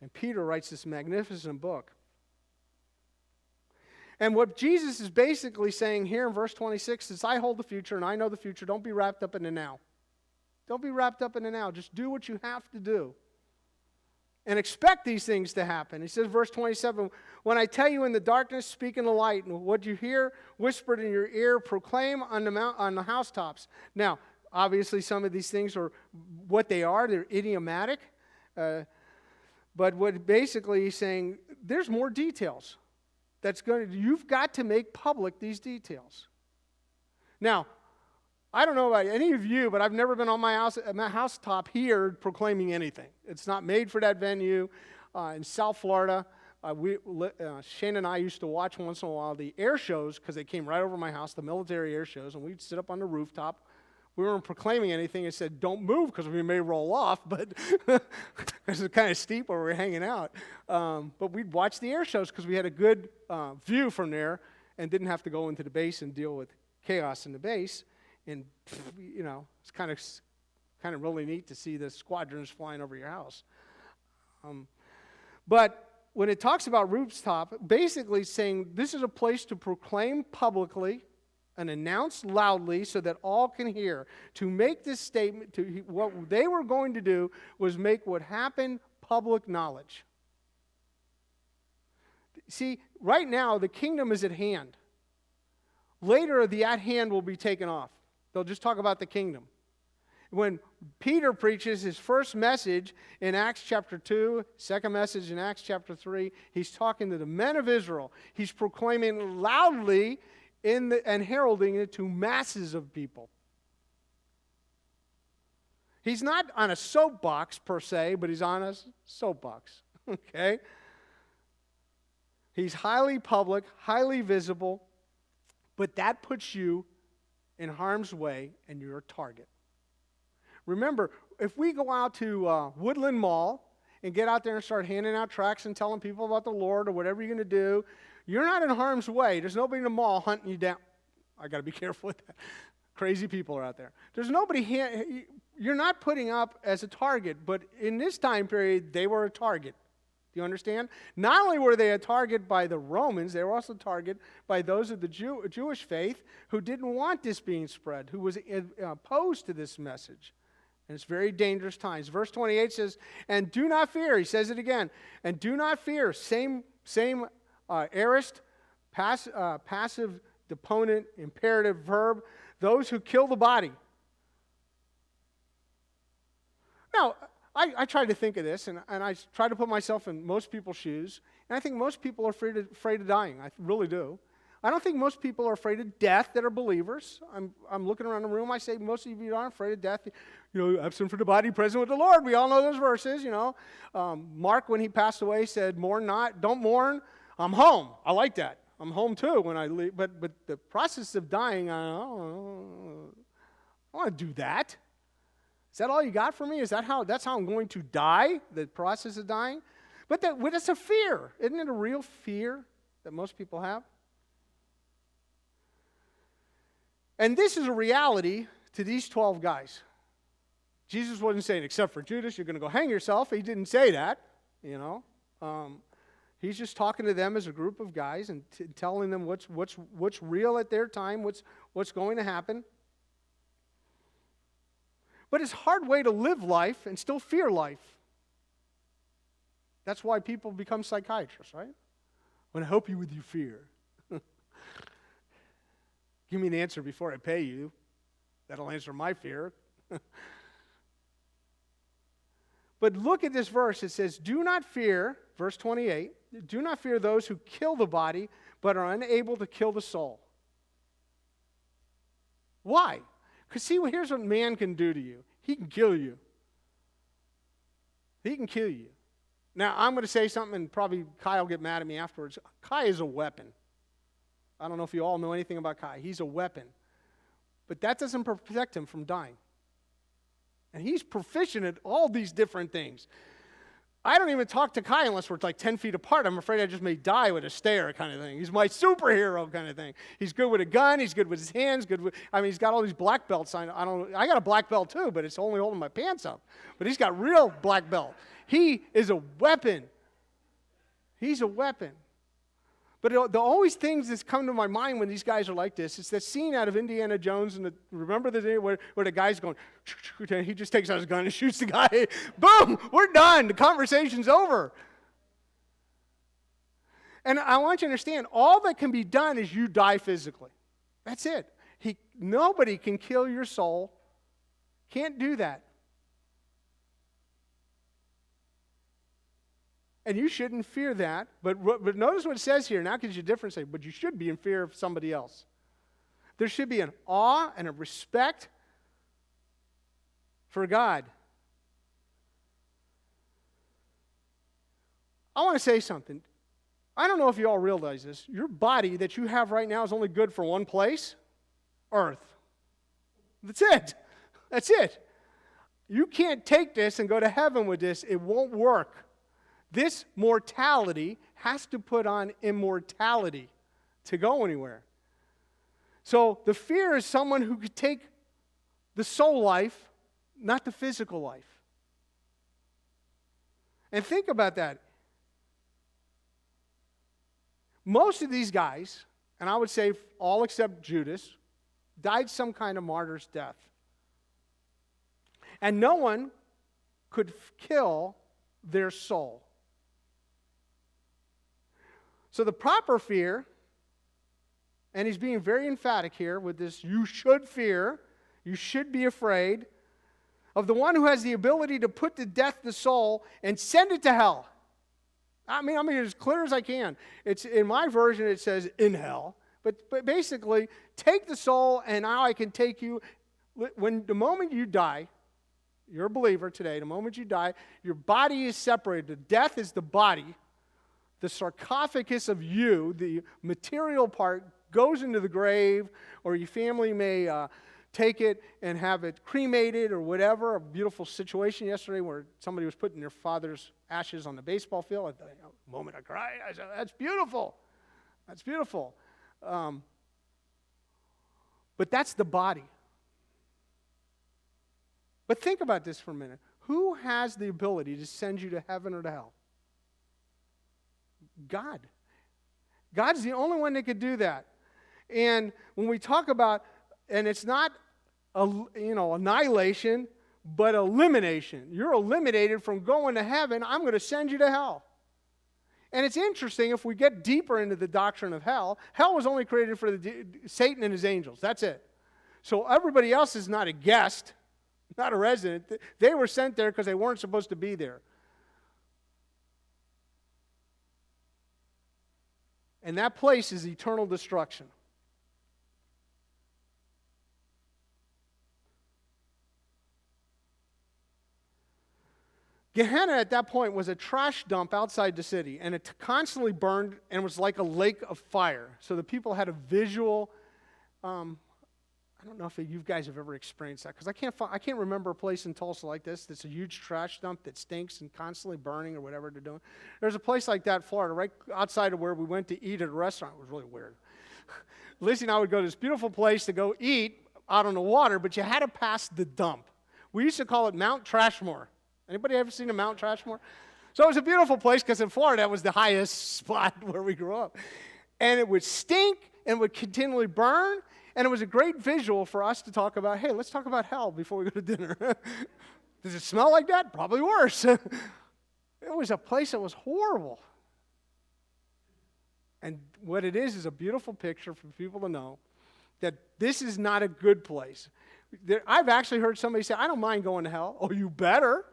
And Peter writes this magnificent book. And what Jesus is basically saying here in verse 26 is, I hold the future and I know the future. Don't be wrapped up in the now. Don't be wrapped up in the now. Just do what you have to do. And expect these things to happen. He says, verse 27, when I tell you in the darkness, speak in the light, and what you hear whispered in your ear, proclaim on the housetops. Now, obviously some of these things are what they are. They're idiomatic. But what basically he's saying, there's more details. You've got to make public these details. Now, I don't know about any of you, but I've never been on my housetop here proclaiming anything. It's not made for that venue. In South Florida, Shane and I used to watch once in a while the air shows because they came right over my house, the military air shows, and we'd sit up on the rooftop. We weren't proclaiming anything. It said, don't move because we may roll off, but because it's kind of steep where we're hanging out. But we'd watch the air shows because we had a good view from there and didn't have to go into the base and deal with chaos in the base. And, it's kind of really neat to see the squadrons flying over your house. But when it talks about rooftop, basically saying this is a place to proclaim publicly and announce loudly so that all can hear. To make this statement, what they were going to do was make what happened public knowledge. See, right now the kingdom is at hand. Later, the at hand will be taken off. They'll just talk about the kingdom. When Peter preaches his first message in Acts chapter 2, second message in Acts chapter 3, he's talking to the men of Israel. He's proclaiming loudly and heralding it to masses of people. He's not on a soapbox per se, but he's on a soapbox. Okay? He's highly public, highly visible, but that puts you in harm's way and you're a target. Remember, if we go out to Woodland Mall and get out there and start handing out tracts and telling people about the Lord or whatever you're going to do, you're not in harm's way. There's nobody in the mall hunting you down. I got to be careful with that. Crazy people are out there. There's nobody, you're not putting up as a target, but in this time period, they were a target. Do you understand? Not only were they a target by the Romans, they were also a target by those of the Jewish faith who didn't want this being spread, who was opposed to this message. And it's very dangerous times. Verse 28 says, and do not fear. He says it again. And do not fear. Same aorist, passive, deponent, imperative verb. Those who kill the body. Now, I try to think of this, and I try to put myself in most people's shoes, and I think most people are afraid of dying. I really do. I don't think most people are afraid of death that are believers. I'm looking around the room. I say most of you aren't afraid of death. Absent from the body, present with the Lord. We all know those verses. Mark, when he passed away, said, "Mourn not, don't mourn. I'm home." I like that. I'm home too when I leave. But the process of dying, I don't want to do that. Is that all you got for me? That's how I'm going to die? The process of dying? But that's a fear. Isn't it a real fear that most people have? And this is a reality to these 12 guys. Jesus wasn't saying, except for Judas, you're going to go hang yourself. He didn't say that, He's just talking to them as a group of guys and telling them what's real at their time, what's going to happen. But it's a hard way to live life and still fear life. That's why people become psychiatrists, right? I want to help you with your fear. Give me an answer before I pay you. That'll answer my fear. But look at this verse. It says, do not fear, verse 28, do not fear those who kill the body, but are unable to kill the soul. Why? Because see, here's what man can do to you. He can kill you. He can kill you. Now, I'm going to say something, and probably Kai will get mad at me afterwards. Kai is a weapon. I don't know if you all know anything about Kai. He's a weapon. But that doesn't protect him from dying. And he's proficient at all these different things. I don't even talk to Kai unless we're like 10 feet apart. I'm afraid I just may die with a stare kind of thing. He's my superhero kind of thing. He's good with a gun. He's good with his hands. He's got all these black belts. I got a black belt too, but it's only holding my pants up. But he's got real black belt. He is a weapon. He's a weapon. But the always things that come to my mind when these guys are like this, it's that scene out of Indiana Jones, and remember the day where the guy's going, and he just takes out his gun and shoots the guy. Boom, we're done. The conversation's over. And I want you to understand, all that can be done is you die physically. That's it. Nobody can kill your soul. Can't do that. And you shouldn't fear that. But notice what it says here. Now gives you a different say, but you should be in fear of somebody else. There should be an awe and a respect for God. I want to say something. I don't know if you all realize this. Your body that you have right now is only good for one place, earth. That's it. That's it. You can't take this and go to heaven with this. It won't work. This mortality has to put on immortality to go anywhere. So the fear is someone who could take the soul life, not the physical life. And think about that. Most of these guys, and I would say all except Judas, died some kind of martyr's death. And no one could kill their soul. So the proper fear, and he's being very emphatic here with this, you should fear, you should be afraid of the one who has the ability to put to death the soul and send it to hell. I mean as clear as I can. It's in my version it says in hell, but basically take the soul and now I can take you. The moment you die, you're a believer today, the moment you die, your body is separated. The death is the body. The sarcophagus of you, the material part, goes into the grave, or your family may take it and have it cremated or whatever. A beautiful situation yesterday where somebody was putting their father's ashes on the baseball field. At the moment I cried. I said, that's beautiful. That's beautiful. But that's the body. But think about this for a minute. Who has the ability to send you to heaven or to hell? God. God's the only one that could do that. And when we talk about, and it's not annihilation, but elimination. You're eliminated from going to heaven. I'm going to send you to hell. And it's interesting, if we get deeper into the doctrine of hell, hell was only created for Satan and his angels. That's it. So everybody else is not a guest, not a resident. They were sent there because they weren't supposed to be there. And that place is eternal destruction. Gehenna at that point was a trash dump outside the city, and it constantly burned and was like a lake of fire. So the people had a visual. I don't know if you guys have ever experienced that, because I can't remember a place in Tulsa like this that's a huge trash dump that stinks and constantly burning or whatever they're doing. There's a place like that in Florida, right outside of where we went to eat at a restaurant. It was really weird. Lizzie and I would go to this beautiful place to go eat out on the water, but you had to pass the dump. We used to call it Mount Trashmore. Anybody ever seen a Mount Trashmore? So it was a beautiful place because in Florida, that was the highest spot where we grew up. And it would stink and would continually burn. And it was a great visual for us to talk about, hey, let's talk about hell before we go to dinner. Does it smell like that? Probably worse. It was a place that was horrible. And what it is a beautiful picture for people to know that this is not a good place. I've actually heard somebody say, I don't mind going to hell. Oh, you better.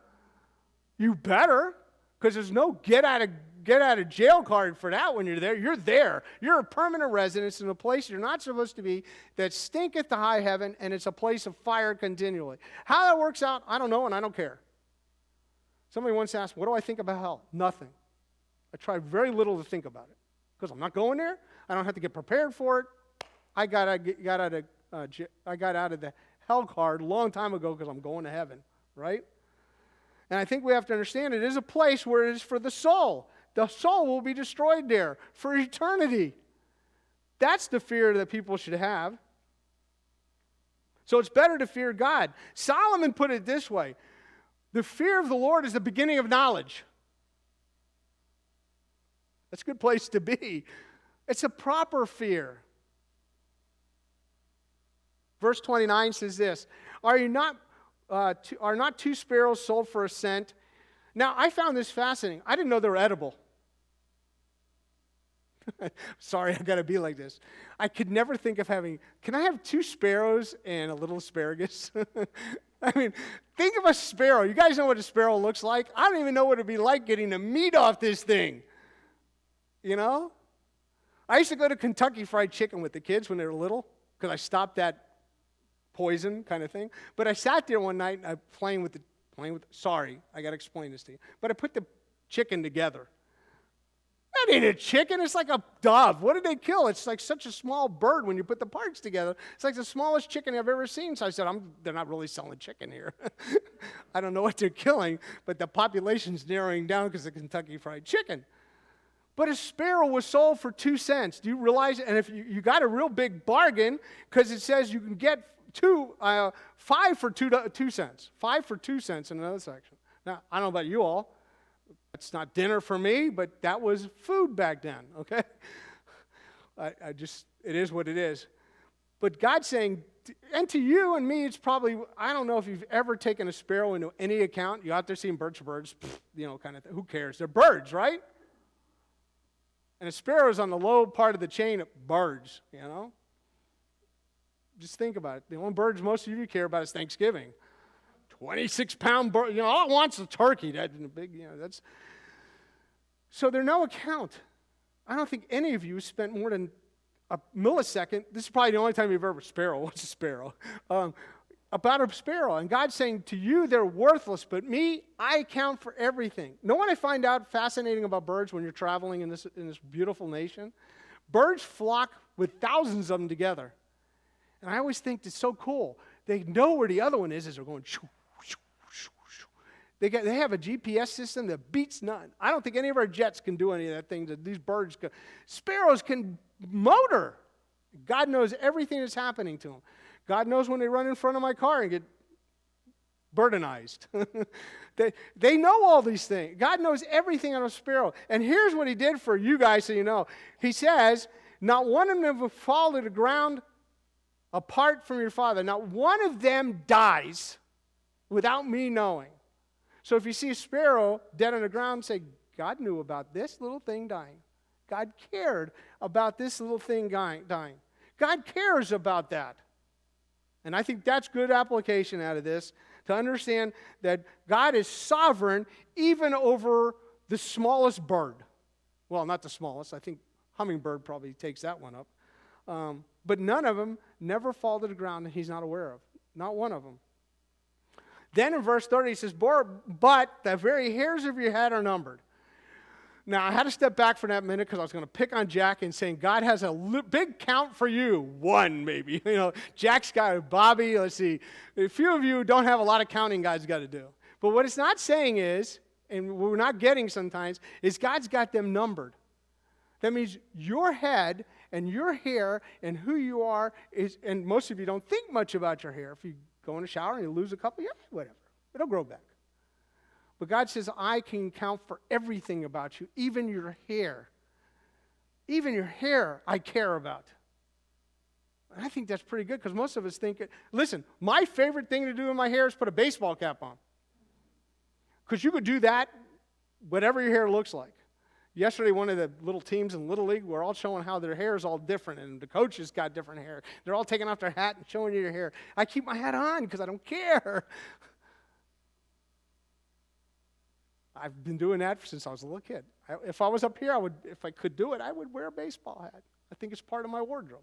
You better. Because there's no get out of jail card for that when you're there. You're there. You're a permanent residence in a place you're not supposed to be that stinketh to high heaven, and it's a place of fire continually. How that works out, I don't know, and I don't care. Somebody once asked, what do I think about hell? Nothing. I try very little to think about it because I'm not going there. I don't have to get prepared for it. I got out of the hell card a long time ago because I'm going to heaven, right? And I think we have to understand it is a place where it is for the soul. The soul will be destroyed there for eternity. That's the fear that people should have. So it's better to fear God. Solomon put it this way: the fear of the Lord is the beginning of knowledge. That's a good place to be. It's a proper fear. Verse 29 says this: are not two sparrows sold for a cent? Now, I found this fascinating. I didn't know they were edible. Sorry, I got to be like this. I could never think of can I have 2 sparrows and a little asparagus? I mean, think of a sparrow. You guys know what a sparrow looks like? I don't even know what it'd be like getting the meat off this thing. You know? I used to go to Kentucky Fried Chicken with the kids when they were little because I stopped that poison kind of thing. But I sat there one night and I sorry, I got to explain this to you. But I put the chicken together. That ain't a chicken. It's like a dove. What did they kill? It's like such a small bird when you put the parts together. It's like the smallest chicken I've ever seen. So I said, they're not really selling chicken here. I don't know what they're killing, but the population's narrowing down because of Kentucky Fried Chicken. But a sparrow was sold for 2 cents. Do you realize? And if you got a real big bargain, because it says you can get 5 for 2 cents. 5 for 2 cents in another section. Now, I don't know about you all. It's not dinner for me, but that was food back then, okay? It is what it is. But God's saying, and to you and me, it's probably, I don't know if you've ever taken a sparrow into any account. You're out there seeing birds, kind of thing. Who cares? They're birds, right? And a sparrow is on the low part of the chain of birds, Just think about it. The only birds most of you care about is Thanksgiving. 26-pound bird, all it wants is a turkey. That's big, that's. So they're no account. I don't think any of you spent more than a millisecond. This is probably the only time you've ever sparrow. What's a sparrow? About a sparrow. And God's saying to you, they're worthless, but me, I account for everything. Know what I find out fascinating about birds when you're traveling in this beautiful nation? Birds flock with thousands of them together. And I always think it's so cool. They know where the other one is as they're going shoo, shoo, shoo, shoo. They have a GPS system that beats none. I don't think any of our jets can do any of that thing that these birds can. Sparrows can motor. God knows everything that's happening to them. God knows when they run in front of my car and get burdenized. They know all these things. God knows everything on a sparrow. And here's what he did for you guys so you know. He says, not one of them will fall to the ground apart from your Father. Not one of them dies without me knowing. So if you see a sparrow dead on the ground, say, God knew about this little thing dying. God cared about this little thing dying. God cares about that. And I think that's good application out of this, to understand that God is sovereign even over the smallest bird. Well, not the smallest. I think hummingbird probably takes that one up. But none of them never fall to the ground that he's not aware of. Not one of them. Then in verse 30 he says, but the very hairs of your head are numbered. Now, I had to step back for that minute because I was going to pick on Jack and saying, God has a big count for you. 1, maybe. Jack's got Bobby. Let's see. A few of you don't have a lot of counting God's got to do. But what it's not saying is, and we're not getting sometimes, is God's got them numbered. That means your head and your hair and who you are is, and most of you don't think much about your hair. If you go in the shower and you lose a couple, whatever. It'll grow back. But God says, I can count for everything about you, even your hair. Even your hair I care about. And I think that's pretty good because most of us think, listen, my favorite thing to do in my hair is put a baseball cap on. Because you could do that, whatever your hair looks like. Yesterday, one of the little teams in Little League were all showing how their hair is all different, and the coaches got different hair. They're all taking off their hat and showing you your hair. I keep my hat on because I don't care. I've been doing that since I was a little kid. If I was up here, if I could do it, I would wear a baseball hat. I think it's part of my wardrobe.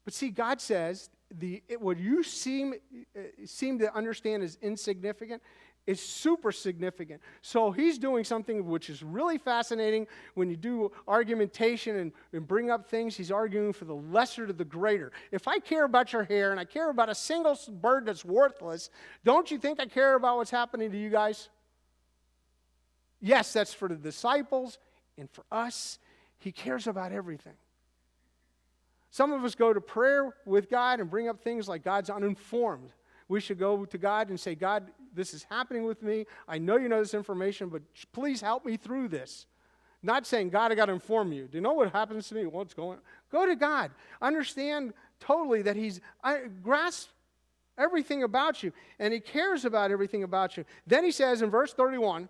But see, God says, what you seem to understand as insignificant is super significant. So he's doing something which is really fascinating. When you do argumentation and bring up things, he's arguing for the lesser to the greater. If I care about your hair and I care about a single bird that's worthless, don't you think I care about what's happening to you guys? Yes, that's for the disciples, and for us, he cares about everything. Some of us go to prayer with God and bring up things like God's uninformed. We should go to God and say, God, this is happening with me. I know you know this information, but please help me through this. Not saying, God, I got to inform you. Do you know what happens to me? What's going on? Go to God. Understand totally that grasps everything about you, and he cares about everything about you. Then he says in verse 31,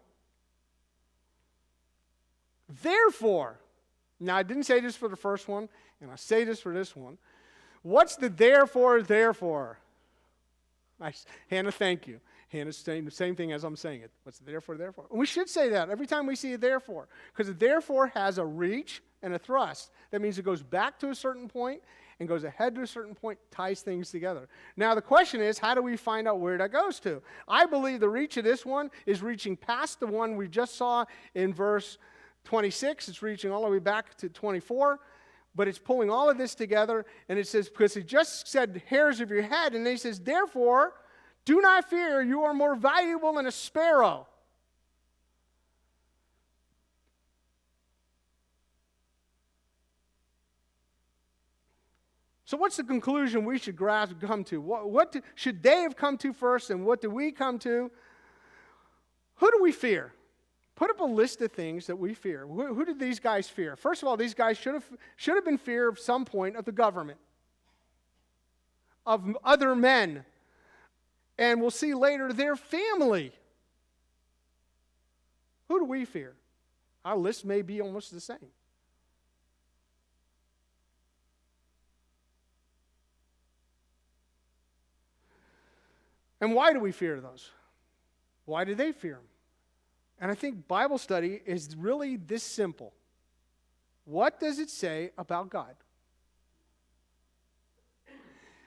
therefore, now I didn't say this for the first one, and I say this for this one. What's the therefore? Hannah, thank you. Hannah's saying the same thing as I'm saying it. What's the therefore? And we should say that every time we see a therefore, because a therefore has a reach and a thrust. That means it goes back to a certain point and goes ahead to a certain point, ties things together. Now the question is, how do we find out where that goes to? I believe the reach of this one is reaching past the one we just saw in verse 26. It's reaching all the way back to 24. But it's pulling all of this together, and it says, because he just said hairs of your head, and then he says, therefore, do not fear, you are more valuable than a sparrow. So what's the conclusion we should come to? What should they have come to first, and what do we come to? Who do we fear? Put up a list of things that we fear. Who did these guys fear? First of all, these guys should have been fear of some point of the government, of other men, and we'll see later their family. Who do we fear? Our list may be almost the same. And why do we fear those? Why do they fear them? And I think Bible study is really this simple. What does it say about God?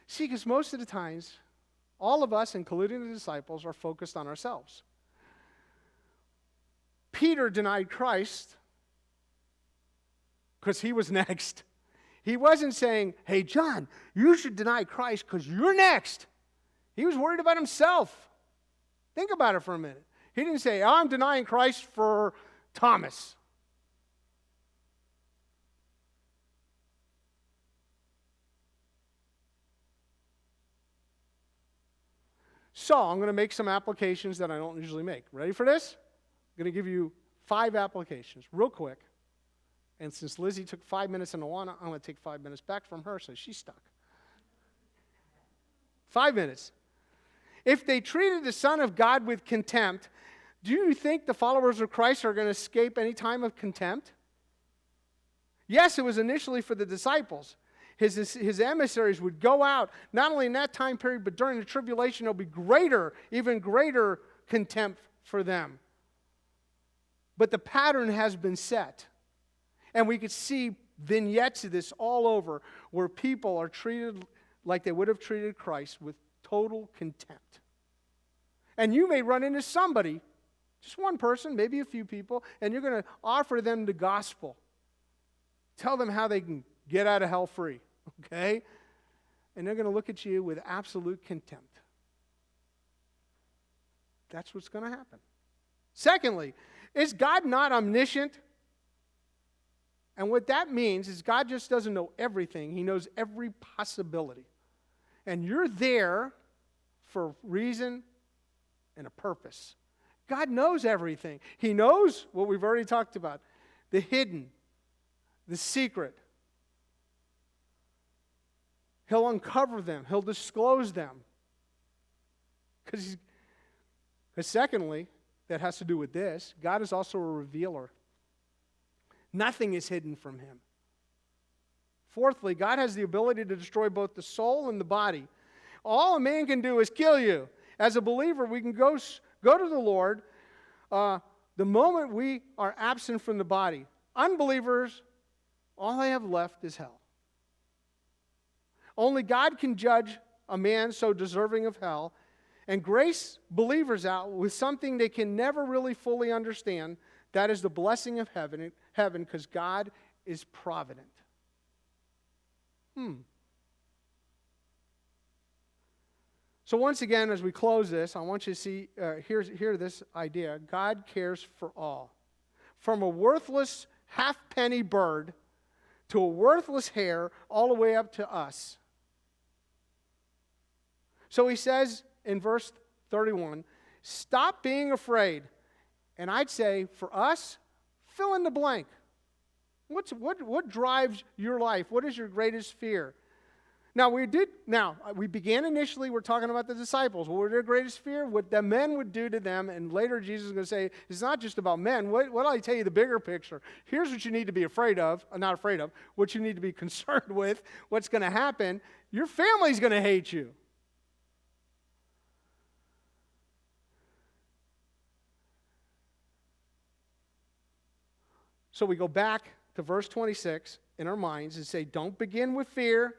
See, because most of the times, all of us, including the disciples, are focused on ourselves. Peter denied Christ because he was next. He wasn't saying, hey, John, you should deny Christ because you're next. He was worried about himself. Think about it for a minute. He didn't say, I'm denying Christ for Thomas. So, I'm going to make some applications that I don't usually make. Ready for this? I'm going to give you 5 applications, real quick. And since Lizzie took 5 minutes in Awana, I'm going to take 5 minutes back from her, so she's stuck. 5 minutes. If they treated the Son of God with contempt, do you think the followers of Christ are going to escape any time of contempt? Yes, it was initially for the disciples. His emissaries would go out, not only in that time period, but during the tribulation, there'll be greater, even greater contempt for them. But the pattern has been set. And we could see vignettes of this all over, where people are treated like they would have treated Christ, with total contempt. And you may run into somebody, just one person, maybe a few people, and you're going to offer them the gospel. Tell them how they can get out of hell free, okay? And they're going to look at you with absolute contempt. That's what's going to happen. Secondly, is God not omniscient? And what that means is God just doesn't know everything. He knows every possibility. And you're there for a reason and a purpose. God knows everything. He knows what we've already talked about, the hidden, the secret. He'll uncover them. He'll disclose them. Because secondly, that has to do with this, God is also a revealer. Nothing is hidden from him. Fourthly, God has the ability to destroy both the soul and the body. All a man can do is kill you. As a believer, we can go to the Lord the moment we are absent from the body. Unbelievers, all they have left is hell. Only God can judge a man so deserving of hell and grace believers out with something they can never really fully understand. That is the blessing of heaven, because God is provident. So once again, as we close this, I want you to see, hear this idea. God cares for all. From a worthless half-penny bird to a worthless hair, all the way up to us. So he says in verse 31, stop being afraid. And I'd say, for us, fill in the blank. What drives your life? What is your greatest fear? Now, we began initially, we're talking about the disciples. What were their greatest fear? What the men would do to them. And later Jesus is going to say, it's not just about men. What I tell you the bigger picture? Here's what you need to be afraid of, not afraid of, what you need to be concerned with, what's going to happen. Your family's going to hate you. So we go back to verse 26 in our minds and say, don't begin with fear.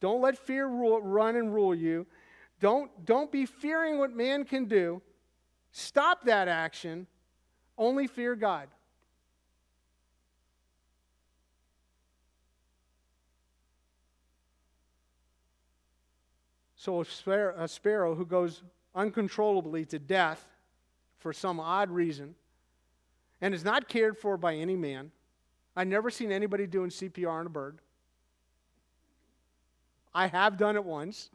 Don't let fear run and rule you. Don't be fearing what man can do. Stop that action. Only fear God. So a sparrow who goes uncontrollably to death for some odd reason and is not cared for by any man. I've never seen anybody doing CPR on a bird. I have done it once.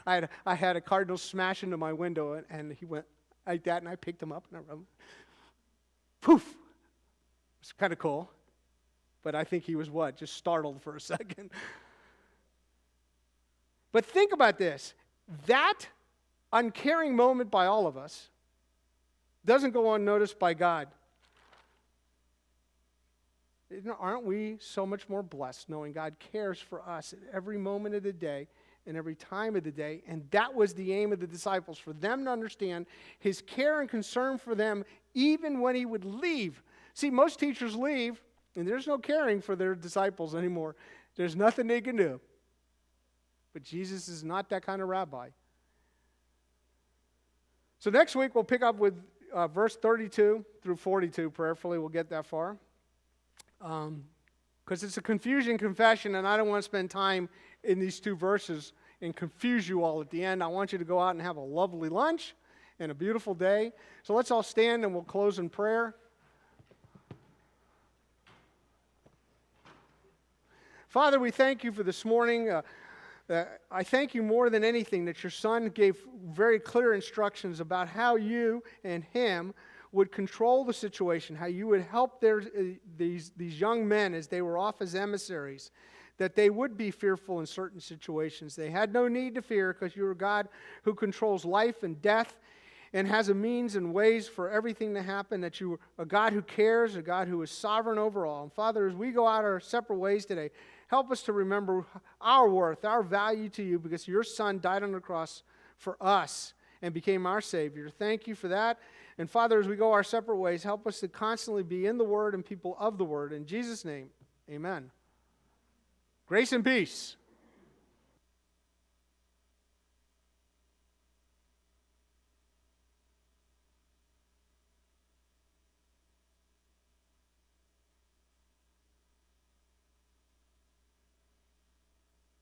I had a cardinal smash into my window, and he went like that, and I picked him up, and I rubbed him. Poof! It's kind of cool. But I think he was just startled for a second. But think about this. That uncaring moment by all of us doesn't go unnoticed by God. Aren't we so much more blessed knowing God cares for us at every moment of the day and every time of the day? And that was the aim of the disciples, for them to understand his care and concern for them even when he would leave. See, most teachers leave, and there's no caring for their disciples anymore. There's nothing they can do. But Jesus is not that kind of rabbi. So next week we'll pick up with verse 32 through 42 prayerfully. We'll get that far. Because it's a confusion confession, and I don't want to spend time in these two verses and confuse you all at the end. I want you to go out and have a lovely lunch and a beautiful day. So let's all stand and we'll close in prayer. Father, we thank you for this morning. I thank you more than anything that your son gave very clear instructions about how you and him would control the situation, how you would help these young men as they were off as emissaries, that they would be fearful in certain situations. They had no need to fear because you are God who controls life and death and has a means and ways for everything to happen, that you are a God who cares, a God who is sovereign over all. And Father, as we go out our separate ways today, help us to remember our worth, our value to you, because your son died on the cross for us and became our Savior. Thank you for that. And Father, as we go our separate ways, help us to constantly be in the Word and people of the Word. In Jesus' name, amen. Grace and peace.